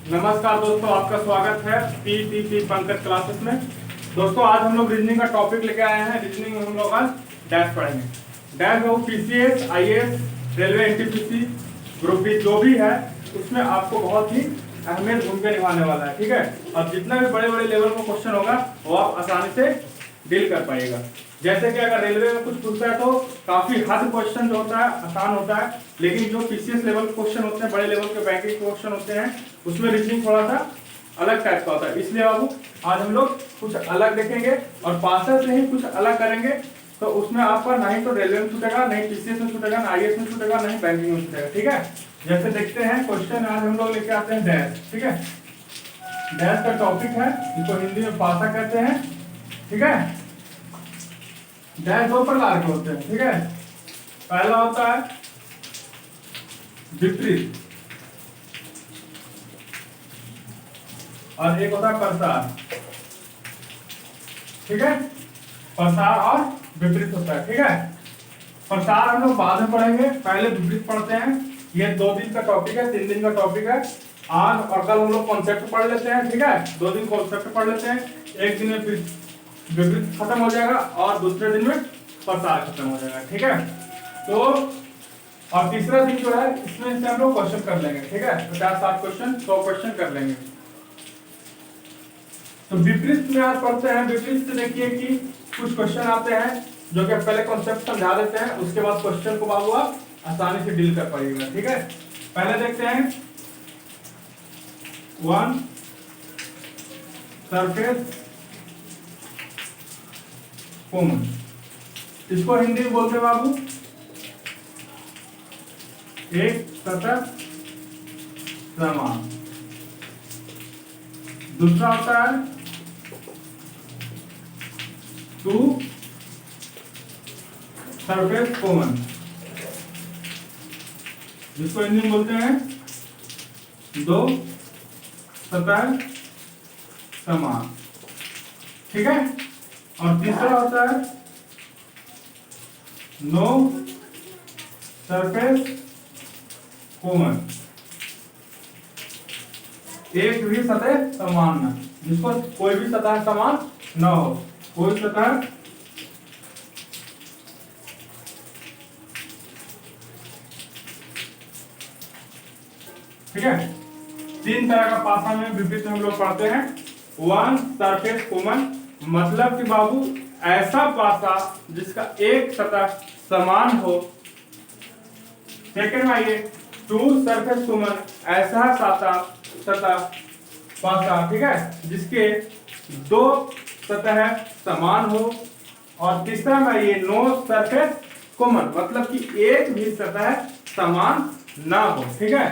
नमस्कार दोस्तों, आपका स्वागत है पीटीपी पंकज क्लासेस में। दोस्तों आज हम लोग रीजनिंग का टॉपिक लेके आए हैं। रीजनिंग में हम लोग आज डैश पढ़ेंगे। डैश वो PCS, IAS, railway, NTPC, group B जो भी है उसमें आपको बहुत ही अहमियत भूमिका निभाने वाला है। ठीक है, अब जितना भी बड़े बड़े लेवल का क्वेश्चन होगा वो आप आसानी से डील कर पाएगा। जैसे कि अगर रेलवे में कुछ पूछता है तो काफी हद क्वेश्चन जो होता है आसान होता है, लेकिन जो पीसीएस लेवल क्वेश्चन होते हैं, बड़े लेवल के बैंकिंग क्वेश्चन होते हैं, उसमें रीजनिंग थोड़ा सा अलग टाइप का होता है। इसलिए बाबू आज हम लोग कुछ अलग देखेंगे और पासर से ही कुछ अलग करेंगे। तो उसमें आपका नहीं तो रेलवे में छूटेगा, नहीं पीसीएस में छूटेगा, ना आईएएस में छूटेगा, नहीं बैंकिंग में छूटेगा। ठीक है, जैसे देखते हैं क्वेश्चन आज हम लोग लेके आते हैं डैश। ठीक है, डैश का टॉपिक है, इसको हिंदी में पासा कहते हैं। ठीक है, डैश दो प्रकार के होते हैं। ठीक है, पहला होता है विपरीत और एक होता है प्रसार। ठीक है, प्रसार और विपरीत होता है। ठीक है, प्रसार हम लोग बाद में पढ़ेंगे, पहले विपरीत पढ़ते हैं। ये 2 दिन का टॉपिक है, 3 दिन का टॉपिक है। आज और कल हम लोग कॉन्सेप्ट पढ़ लेते हैं। ठीक है, 2 दिन कॉन्सेप्ट पढ़ लेते हैं, एक दिन में विपरीत खत्म हो जाएगा और दूसरे दिन में प्रसार खत्म हो जाएगा। ठीक है, तो और तीसरा दिन जो है इसमें से हम लोग क्वेश्चन कर लेंगे। ठीक है, 50-60 क्वेश्चन, 100 क्वेश्चन कर लेंगे। तो विपरीत में आज पढ़ते हैं। विपरीत से देखिए कि कुछ क्वेश्चन आते हैं जो कि पहले कॉन्सेप्ट समझा देते हैं, उसके बाद क्वेश्चन को बाबू आप आसानी से डील कर पाइएगा। ठीक है, पहले देखते हैं वन सरफेस कॉमन। इसको हिंदी में बोलते हैं बाबू एक सतह समान। दूसरा होता है टू सरफेस कॉमन, जिसको हिंदी में बोलते हैं दो सतह समान। ठीक है, और तीसरा होता है नो सरफेस कॉमन, एक भी सतह समान न, जिसको कोई भी सतह समान न हो, कोई सतह ठीक है। 3 तरह का पासा में विपरीत हम लोग पढ़ते हैं। वन सरफेस कॉमन मतलब कि बाबू ऐसा पासा जिसका एक सतह समान हो। सेकंड में ये टू सरफेस कॉमन ऐसा सतह पासा, ठीक है, जिसके 2 सतह समान हो। और तीसरा में ये नो सरफेस कॉमन मतलब कि एक भी सतह समान ना हो। ठीक है,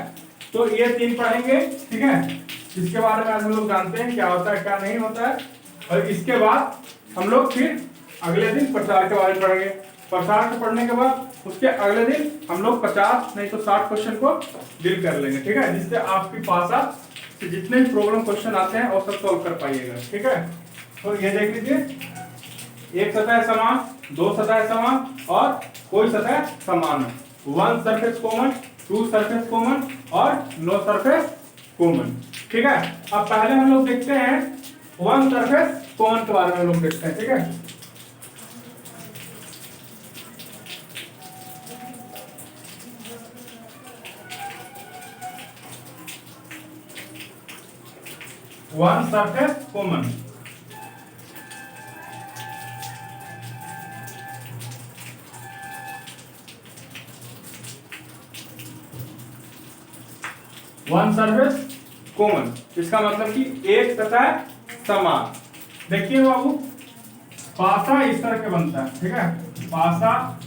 तो ये 3 पढ़ेंगे। ठीक है, इसके बारे में आज हम लोग जानते हैं क्या होता है क्या नहीं होता है। और इसके बाद हम लोग फिर अगले दिन प्रसार के बारे में पढ़ेंगे। प्रसार को पढ़ने के बाद उसके अगले दिन हम लोग 50 नहीं तो 60 क्वेश्चन को डील कर लेंगे। ठीक है, जिससे आपकी पासा से जितने भी प्रॉब्लम क्वेश्चन आते हैं वो सब सॉल्व कर पाइएगा। ठीक है, तो ये देख लीजिए, एक सतह समान, 2 सतह समान और कोई सतह समान है। One surface common, two surface common और नो सरफेस कॉमन। ठीक है, अब पहले हम लोग देखते हैं वन सरफेस कॉमन के बारे में हम लोग देखते हैं। ठीक है, one surface common one surface common इसका मतलब कि एक सतह समान। देखिए बाबू, पासा इस तरह के बनता है। ठीक है, पासा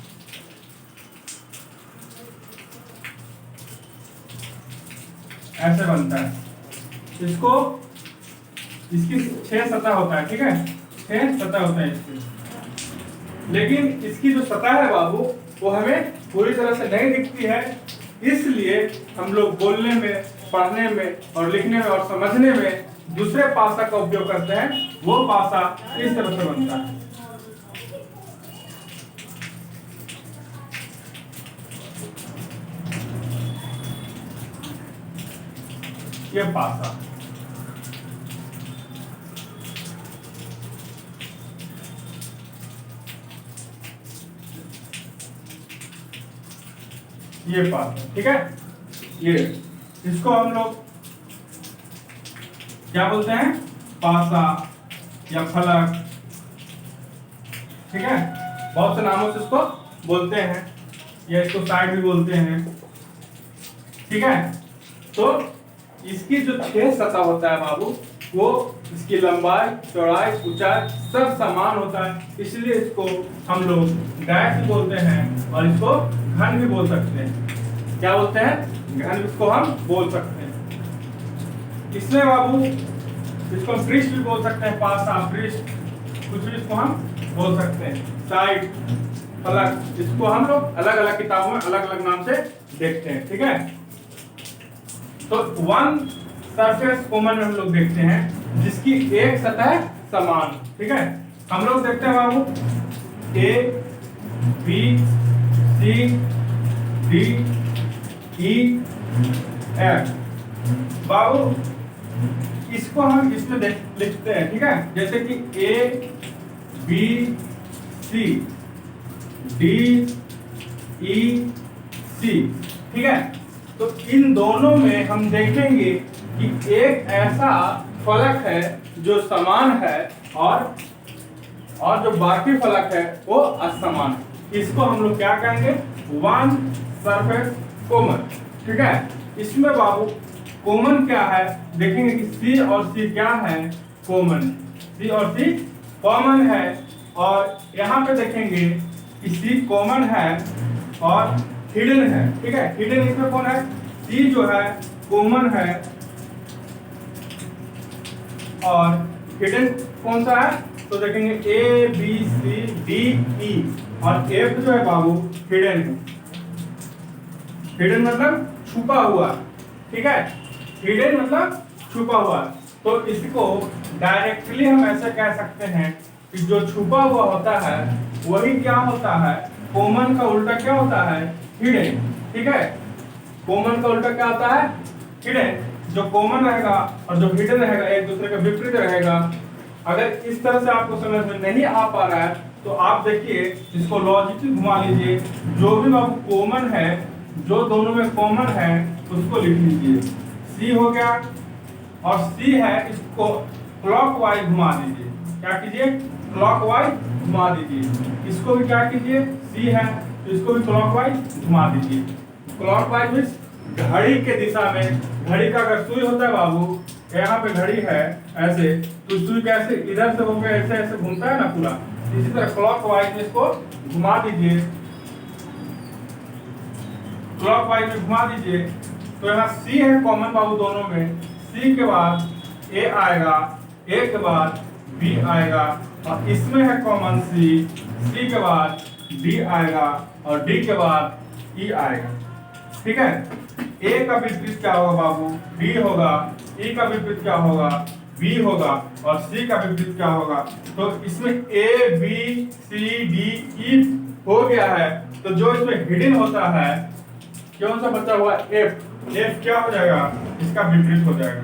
ऐसे बनता है, इसको इसकी 6 सतह होता है। ठीक है, 6 सतह होता है इसकी, लेकिन इसकी जो सतह है बाबू वो हमें पूरी तरह से नहीं दिखती है। इसलिए हम लोग बोलने में, पढ़ने में और लिखने में और समझने में दूसरे पासा का उपयोग करते हैं। वो पासा इस तरह से बनता है। ये पासा। ये पासा, ठीक है। ये इसको हम लोग क्या बोलते हैं? पासा या फलक, ठीक है। बहुत से नामों से इसको बोलते हैं, या इसको साइड भी बोलते हैं, ठीक है। तो इसकी जो 6 सतह होता है बाबू, वो इसकी लंबाई, चौड़ाई, ऊंचाई सब समान होता है, इसलिए इसको हम लोग डैश भी बोलते हैं और इसको घन भी बोल सकते हैं। क्या बोलते हैं? घन इसको हम बोल सकते हैं। इसमें बाबू इसको हम पृष्ठ भी बोल सकते हैं, पासा, पृष्ठ, कुछ भी इसको हम बोल सकते हैं। साइड, फलक, इसको हम लोग अलग अलग किताबों में अलग अलग नाम से देखते हैं, ठीक है। तो वन सरफेस कॉमन में हम लोग देखते हैं जिसकी एक सतह समान, ठीक है। हम लोग देखते हैं बाबू ए, B, C, D, E, F. बाबू इसको हम इसमें लिखते हैं, ठीक है। जैसे कि ए, बी, सी, डी, ई, सी, ठीक है। तो इन दोनों में हम देखेंगे कि एक ऐसा फलक है जो समान है और जो बाकी फलक है वो असमान है। इसको हम लोग क्या कहेंगे? वन सरफेस कॉमन, ठीक है। इसमें बाबू कॉमन क्या है देखेंगे कि सी और सी क्या है? कॉमन। सी और सी कॉमन है, और यहाँ पे देखेंगे कि सी कॉमन है और हिडन है, ठीक है। हिडन इसमें कौन है? सी जो है कॉमन है और हिडन कौन सा है? तो देखेंगे ए, बी, सी, डी, ई, और एफ जो है बाबू हिडन है। हिडन मतलब छुपा हुआ, ठीक है। हिडन मतलब छुपा हुआ। तो इसको डायरेक्टली हम ऐसे कह सकते हैं कि जो छुपा हुआ होता है वही क्या होता है? कॉमन का उल्टा क्या होता है? हिडन, ठीक है। कॉमन का उल्टा क्या होता है? हिडन। जो कॉमन रहेगा और जो हिडन रहेगा एक दूसरे के विपरीत रहेगा। अगर इस तरह से आपको समझ में नहीं आ पा रहा है तो आप देखिए, इसको लॉजिकली घुमा लीजिए। जो भी बाबू कॉमन है, जो दोनों में कॉमन है उसको लिख लीजिए। सी हो गया और सी है, इसको क्लॉकवाइज घुमा दीजिए। क्या कीजिए? क्लॉकवाइज घुमा दीजिए। इसको भी क्या कीजिए? सी है तो इसको भी क्लॉकवाइज घुमा दीजिए। क्लॉकवाइज मींस घड़ी के दिशा में। घड़ी का अगर सुई होता है बाबू, यहाँ पे घड़ी है ऐसे, तो सुई कैसे इधर से होकर ऐसे ऐसे घूमता है ना पूरा, इसी तरह क्लॉकवाइज इसको घुमा दीजिए। क्लॉकवाइज में घुमा दीजिए। तो यहाँ सी है कॉमन बाबू दोनों में। सी के बाद ए आएगा, ए के बाद बी आएगा, और इसमें है कॉमन सी। सी के बाद डी आएगा और डी के बाद ई आएगा, ठीक है। ए का विपरीत क्या होगा बाबू? डी होगा। ई का विपरीत क्या होगा? बी होगा। और सी का विपरीत क्या होगा? तो इसमें ए, बी, सी, डी, ई हो गया है। तो जो इसमें हिडन होता है, कौन सा बचा हुआ? एफ। एफ क्या हो जाएगा? इसका विपरीत हो जाएगा,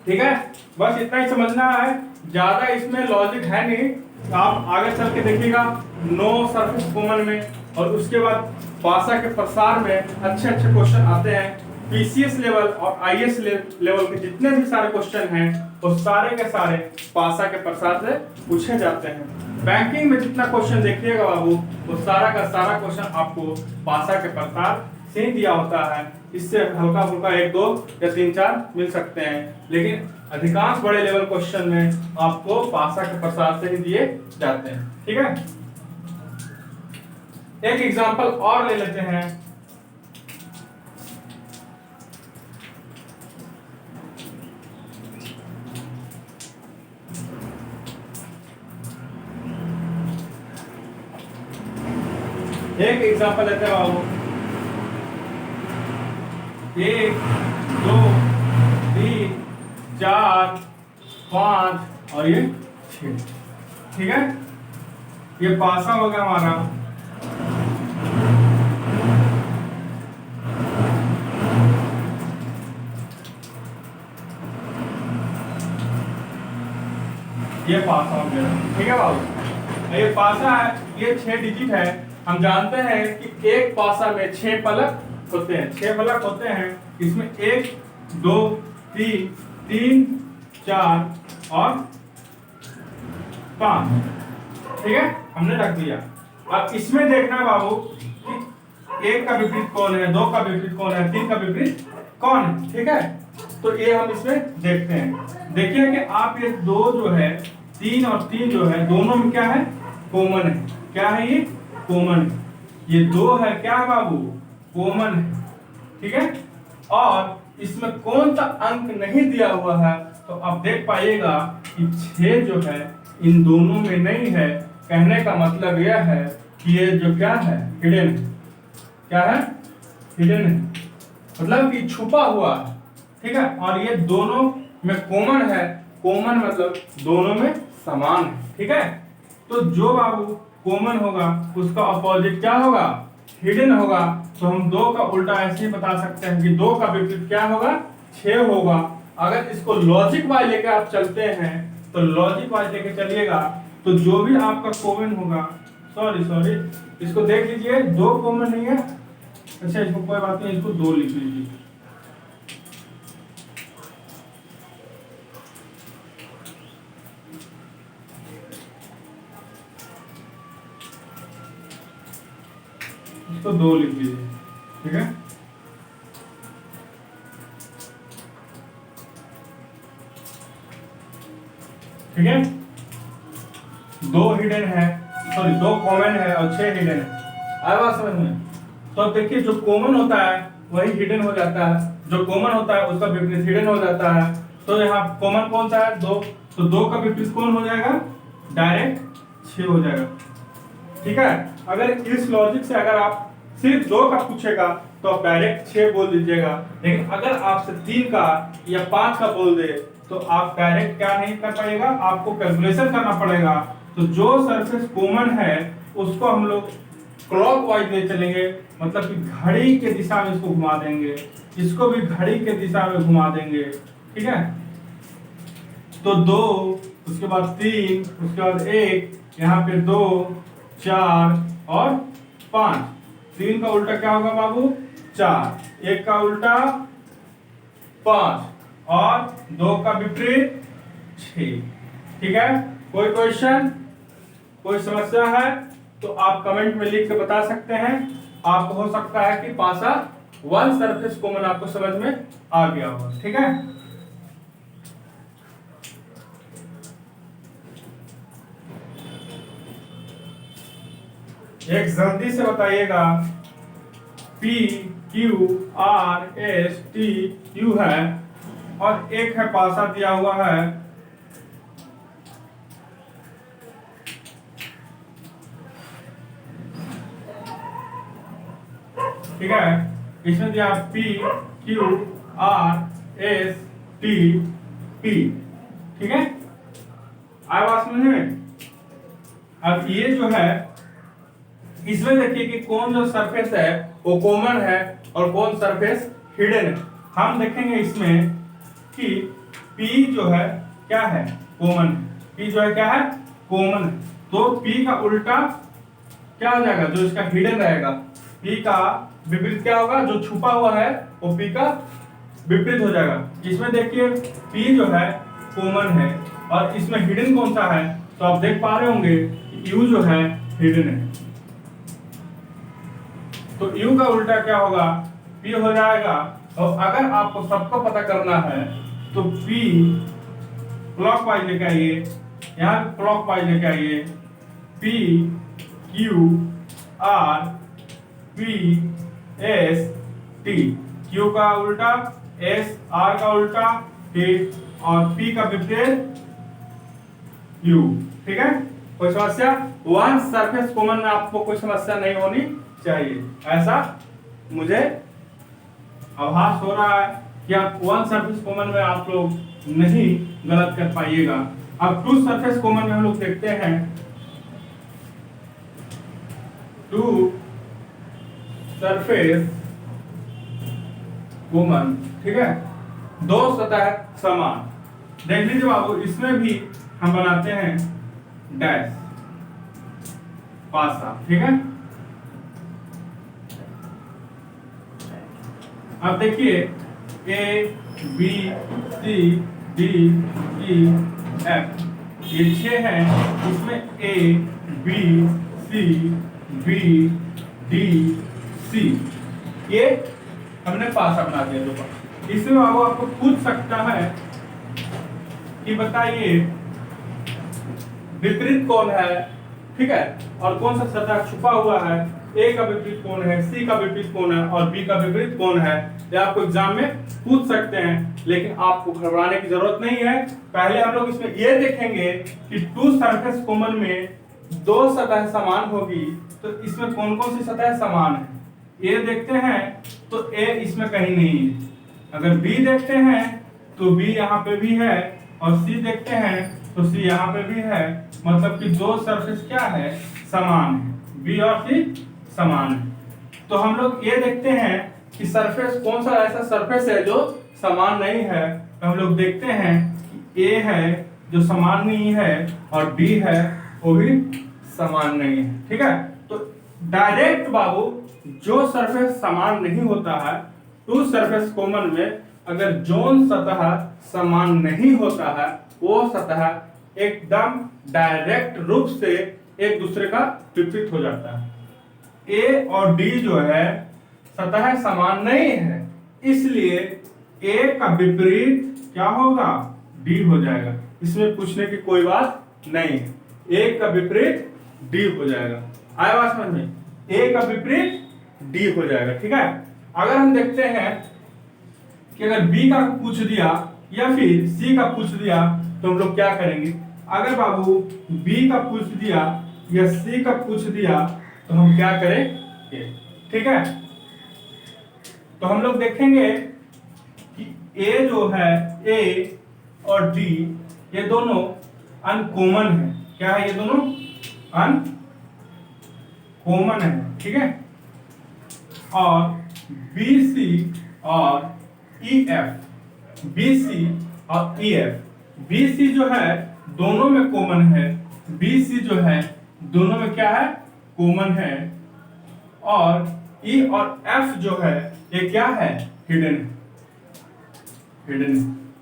ठीक है। बस इतना ही समझना है, ज्यादा इसमें लॉजिक है नहीं। आप आगे चल के देखिएगा नो सरफेस कॉमन में, और उसके बाद पासा के प्रसार में अच्छे अच्छे क्वेश्चन आते हैं। पीसीएस लेवल और आईएएस लेवल के जितने भी सारे क्वेश्चन हैं वो सारे के सारे पासा के प्रसार से पूछे जाते हैं। बैंकिंग में जितना क्वेश्चन देखिएगा बाबू, वो सारा का सारा क्वेश्चन आपको पासा के प्रसार से ही दिया होता है। इससे हल्का फुल्का 1, 2 या 3, 4 मिल सकते हैं, लेकिन अधिकांश बड़े लेवल क्वेश्चन में आपको पासा के प्रसार से ही दिए जाते हैं, ठीक है। एक एग्जांपल और ले लेते हैं। एक एग्जांपल लेते हैं बाबू। 1, 2, 3, 4, 5 और ये 6, ठीक है। ये पासा हो गया हमारा। ये पासा हो गया, ठीक है बाबू। ये पासा है, ये 6 डिजिट है। हम जानते हैं कि एक पासा में 6 फलक होते हैं, 6 फलक होते हैं। इसमें 1 2 3 3 4 और 5, ठीक है, हमने रख दिया। अब इसमें देखना है बाबू कि 1 का विपरीत कौन है, 2 का विपरीत कौन है, 3 का विपरीत कौन है, ठीक है। तो ये हम इसमें देखते हैं। देखिए कि आप ये 2 जो है, 3 और 3 जो है, दोनों में क्या है, कॉमन है। क्या है ये, कॉमन है। ये 2 है, क्या है बाबू, कॉमन है, ठीक है। और इसमें कौन सा अंक नहीं दिया हुआ है, तो आप देख पाइएगा कि 6 जो है इन दोनों में नहीं है। कहने का मतलब यह है कि ये जो क्या है, हिडन है। क्या है, हिडन है, मतलब कि छुपा हुआ है, ठीक है। और ये दोनों में कॉमन है। कॉमन मतलब दोनों में समान है, ठीक है। तो जो बाबू कॉमन होगा उसका अपोजिट क्या होगा, हिडन होगा। तो हम 2 का उल्टा ऐसे ही बता सकते हैं कि 2 का विपरीत क्या होगा, 6 होगा। अगर इसको लॉजिक वाइज लेके आप चलते हैं, तो लॉजिक वाइज लेके चलिएगा तो जो भी आपका कॉमन होगा, सॉरी इसको देख लीजिए, 2 कॉमन नहीं है। अच्छा इसको कोई बात नहीं, इसको 2 लिख लीजिए। इसको 2 लिख लीजिए, ठीक है। ठीक है, 2 हिडन है, सॉरी 2 कॉमन है और 6 हिडन है। आया बात समझ में। तो अब देखिए जो कॉमन होता है वही हिडन हो जाता है, जो कॉमन होता है उसका विपरीत हिडन हो जाता है। तो यहाँ कॉमन कौन सा है, 2। तो 2 का विपरीत कौन हो जाएगा, डायरेक्ट 6 हो जाएगा, ठीक है। अगर इस लॉजिक से अगर आप सिर्फ 2 का पूछेगा तो आप डायरेक्ट 6 बोल दीजिएगा। लेकिन अगर आपसे 3 का या 5 का बोल दे तो आप डायरेक्ट क्या नहीं कर पाएगा, आपको कैलकुलेशन करना पड़ेगा। तो जो सरफेस कॉमन है उसको हम लोग क्लॉकवाइज ले चलेंगे, मतलब कि घड़ी के दिशा में इसको घुमा देंगे, इसको भी घड़ी के दिशा में घुमा देंगे, ठीक है। तो 2, उसके बाद 3, उसके बाद 1, यहाँ पे 2 4 और 5। 3 का उल्टा क्या होगा बाबू, 4। 1 का उल्टा 5 और 2 का विपरीत 6, ठीक है। कोई क्वेश्चन, कोई समस्या है तो आप कमेंट में लिख के बता सकते हैं। आपको हो सकता है कि पासा 1 सरफेस कॉमन आपको समझ में आ गया हो, ठीक है। एक जल्दी से बताइएगा, P Q R S T U है और एक है पासा दिया हुआ है, ठीक है। इसमें दिया P Q R S T P, ठीक है। आया बात समझ में। अब ये जो है इसमें देखिए कि कौन जो सरफेस है वो कॉमन है और कौन सरफेस हिडन है। हम देखेंगे इसमें कि P जो है क्या है, कॉमन है। P जो है क्या है, कॉमन है। तो P का उल्टा क्या हो जाएगा, जो इसका हिडन रहेगा। P का विपरीत क्या होगा, जो छुपा हुआ है वो P का विपरीत हो जाएगा। इसमें देखिए P जो है कॉमन है और इसमें हिडन कौन सा है, तो आप देख पा रहे होंगे U जो है हिडन है। तो U का उल्टा क्या होगा, P हो जाएगा। और अगर आपको सबको पता करना है तो P क्लॉकवाइज लेके आइए, यहाँ क्लॉकवाइज लेके आइए। P Q R P S T, Q का उल्टा S, R का उल्टा T और P का विपरीत U, ठीक है। कोई समस्या, 1 सरफेस कॉमन में आपको कोई समस्या नहीं होनी चाहिए, ऐसा मुझे आभास हो रहा है कि आप 1 सरफेस कॉमन में आप लोग नहीं गलत कर पाइएगा। अब 2 सरफेस कॉमन में हम लोग देखते हैं, 2 सरफेस कॉमन, ठीक है। 2 सतह समान। देख लीजिए बाबू, इसमें भी हम बनाते हैं डैश पासा, ठीक है। अब देखिए A B C D E F, ये 6 हैं। इसमें A B C B D C, ये हमने पासा बना दिया। देखो इसमें वो आपको पूछ सकता है कि बताइए विपरीत कौन है, ठीक है, और कौन सा सतह छुपा हुआ है। ए का विपरीत कौन है, सी का विपरीत कौन है और बी का विपरीत कौन है। ये आपको एग्जाम में पूछ सकते हैं, लेकिन आपको घबराने की जरूरत नहीं है। पहले हम लोग इसमें ये देखेंगे कि टू सरफेस कॉमन में दो सतह समान होगी, तो इसमें कौन कौन सी सतह समान है। ए देखते हैं तो ए इसमें कहीं नहीं है। अगर बी देखते हैं तो बी यहाँ पे भी है, और सी देखते हैं तो सी यहाँ पे भी है। मतलब कि दो सरफेस क्या है, समान है, बी और सी समान है। तो हम लोग ये देखते हैं कि सरफेस कौन सा ऐसा सरफेस है जो समान नहीं है। तो हम लोग देखते हैं कि ए है जो समान नहीं है और बी है वो भी समान नहीं है, ठीक है। तो डायरेक्ट बाबू जो सरफेस समान नहीं होता है, टू सरफेस कॉमन में अगर जोन सतह समान नहीं होता है, वो सतह एकदम डायरेक्ट रूप से एक दूसरे का विपरीत हो जाता है। ए और डी जो है सतह समान नहीं है, इसलिए ए का विपरीत क्या होगा, डी हो जाएगा। इसमें पूछने की कोई बात नहीं है, ए का विपरीत डी हो जाएगा। आया बात समझ में, ए का विपरीत डी हो जाएगा, ठीक है। अगर हम देखते हैं कि अगर बी का पूछ दिया या फिर सी का पूछ दिया तो हम लोग क्या करेंगे। अगर बाबू बी का पूछ दिया या सी का पूछ दिया तो हम क्या करेंगे, ठीक है। तो हम लोग देखेंगे कि ए जो है, ए और डी ये दोनों अनकॉमन है। क्या है, ये दोनों अनकॉमन है, ठीक है। और बी सी और ई एफ, बी सी और ई एफ, बी सी जो है दोनों में कॉमन है, बी सी जो है दोनों में क्या है, कॉमन है। और ई और एफ जो है ये क्या है, हिडन, हिडन।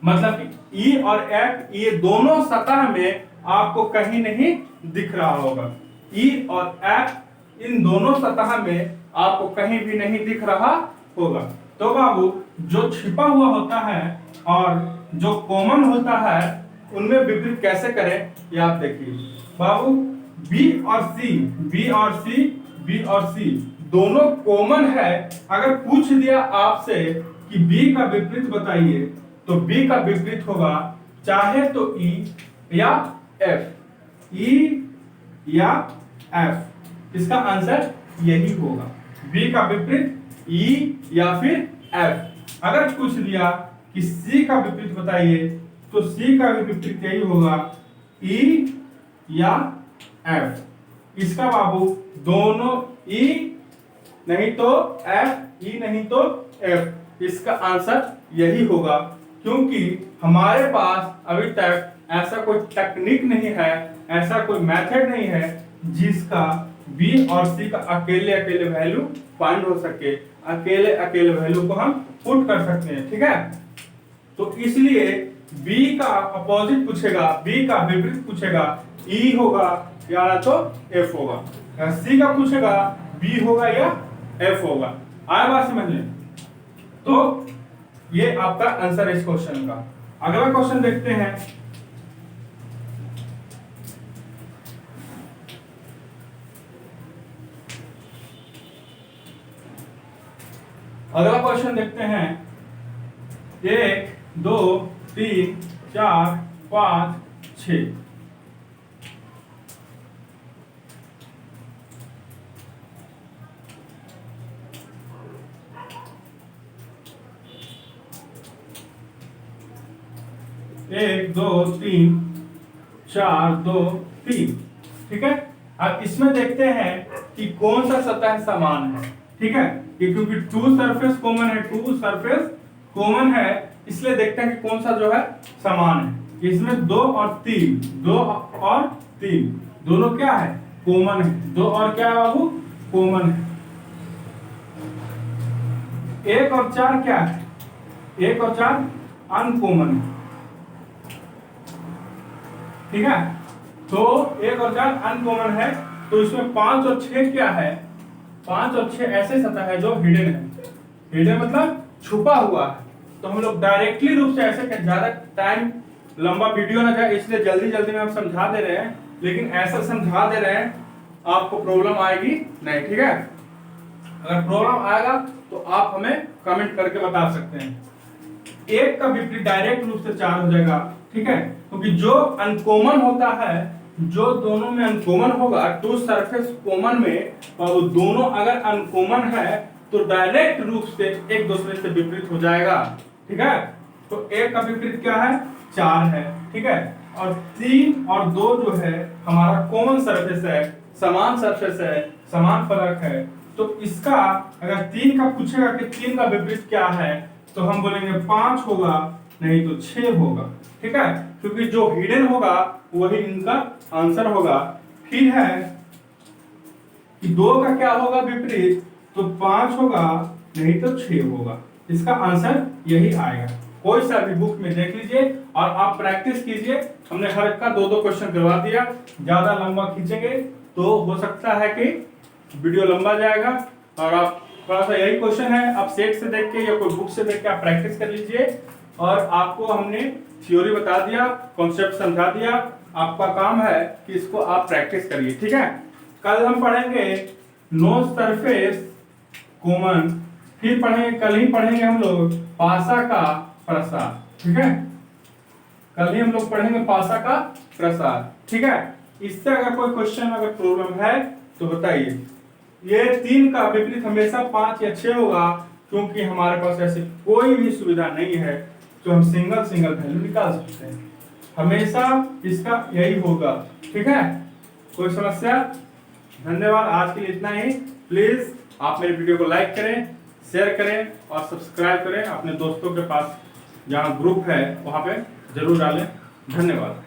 मतलब कि ई और एफ ये दोनों सतह में आपको कहीं नहीं दिख रहा होगा। ई और एफ इन दोनों सतह में आपको कहीं भी नहीं दिख रहा होगा। तो बाबू जो छिपा हुआ होता है और जो कॉमन होता है उनमें विपरीत कैसे करें, ये आप देखिए। बाबू बी और सी, बी और सी, बी और सी दोनों कॉमन है। अगर पूछ दिया आपसे कि बी का विपरीत बताइए तो बी का विपरीत होगा चाहे तो ई या एफ, ई या एफ। इसका आंसर यही होगा, बी का विपरीत ई या फिर एफ। अगर पूछ दिया कि सी का विपरीत बताइए तो सी का विपरीत यही होगा, ई या एफ। इसका बाबू दोनों ई नहीं तो एफ, ई नहीं तो एफ। इसका आंसर यही होगा, क्योंकि हमारे पास अभी तक ऐसा कोई टेक्निक नहीं है, ऐसा कोई मेथड नहीं है जिसका बी और सी का अकेले अकेले वैल्यू फाइंड हो सके। अकेले अकेले वैल्यू को हम पुट कर सकते हैं, ठीक है। तो इसलिए बी का अपोजिट पूछेगा, बी का विपरीत पूछेगा, ई होगा या तो एफ होगा। सी का पूछेगा, बी होगा या एफ होगा। आया बात समझ लें। तो ये आपका आंसर है इस क्वेश्चन का। अगला क्वेश्चन देखते हैं। अगला क्वेश्चन देखते हैं। 1 2 3 4 5 6। एक दो तीन चार दो तीन, ठीक है। अब इसमें देखते हैं कि कौन सा सतह समान है, ठीक है। क्योंकि टू सरफेस कॉमन है, टू सरफेस कॉमन है, इसलिए देखते हैं कि कौन सा जो है समान है। इसमें 2 और 3, 2 और 3 दोनों क्या है, कॉमन है। 2 और क्या है बाबू, कॉमन है। 1 और 4 क्या है, 1 और 4 अनकॉमन है, ठीक है। तो 1 और 4 अनकॉमन है, तो इसमें 5 और 6 क्या है, 5 और 6 ऐसे सतह है जो हिडन है। हिडन मतलब छुपा हुआ है। तो हम लोग डायरेक्टली रूप से ऐसे, ज्यादा टाइम लंबा वीडियो ना जाए इसलिए जल्दी जल्दी में हम समझा दे रहे हैं, लेकिन ऐसा समझा दे रहे हैं आपको प्रॉब्लम आएगी नहीं, ठीक है। अगर प्रॉब्लम आएगा तो आप हमें कमेंट करके बता सकते हैं। 1 का विपरीत डायरेक्ट रूप से 4 हो जाएगा, ठीक है, क्योंकि जो अनकॉमन होता है, जो दोनों में अनकॉमन होगा, टू सरफेस कॉमन में, और वो दोनों अगर अनकॉमन है तो डायरेक्ट रूप से एक दूसरे से विपरीत हो जाएगा, ठीक है। तो 1 का विपरीत क्या है, 4 है, ठीक है। और 3 और 2 जो है हमारा कॉमन सरफेस है, समान सरफेस है, समान फलक है। तो इसका अगर 3 का पूछेगा कि 3 का विपरीत क्या है, तो हम बोलेंगे 5 होगा, नहीं तो 6 होगा, ठीक है, क्योंकि जो हिडन होगा वही इनका आंसर होगा। फिर है कि 2 का क्या होगा विपरीत, तो 5 होगा, नहीं तो 6 होगा। इसका आंसर यही आएगा। कोई सा भी बुक में देख लीजिए और आप प्रैक्टिस कीजिए। हमने हर एक का 2-2 क्वेश्चन करवा दिया। ज्यादा लंबा खींचेंगे तो हो सकता है कि वीडियो लंबा जाएगा, और आप थोड़ा सा यही क्वेश्चन है, आप सेट से देख के या कोई बुक से देख के आप प्रैक्टिस कर लीजिए। और आपको हमने थ्योरी बता दिया, कॉन्सेप्ट समझा दिया, आपका काम है कि इसको आप प्रैक्टिस करिए, ठीक है। कल हम पढ़ेंगे नो सरफेस कॉमन, फिर पढ़ेंगे, कल ही पढ़ेंगे हम लोग पासा का प्रसार, ठीक है। कल ही हम लोग पढ़ेंगे पासा का प्रसार, ठीक है। इससे अगर कोई क्वेश्चन, अगर प्रॉब्लम है तो बताइए। ये 3 का विपरीत हमेशा 5 या 6 होगा, क्योंकि हमारे पास ऐसी कोई भी सुविधा नहीं है जो हम सिंगल सिंगल वैल्यू निकाल सकते हैं। हमेशा इसका यही होगा, ठीक है। कोई समस्या? धन्यवाद, आज के लिए इतना ही। प्लीज आप मेरे वीडियो को लाइक करें, शेयर करें और सब्सक्राइब करें। अपने दोस्तों के पास जहाँ ग्रुप है वहां पे जरूर डालें। धन्यवाद।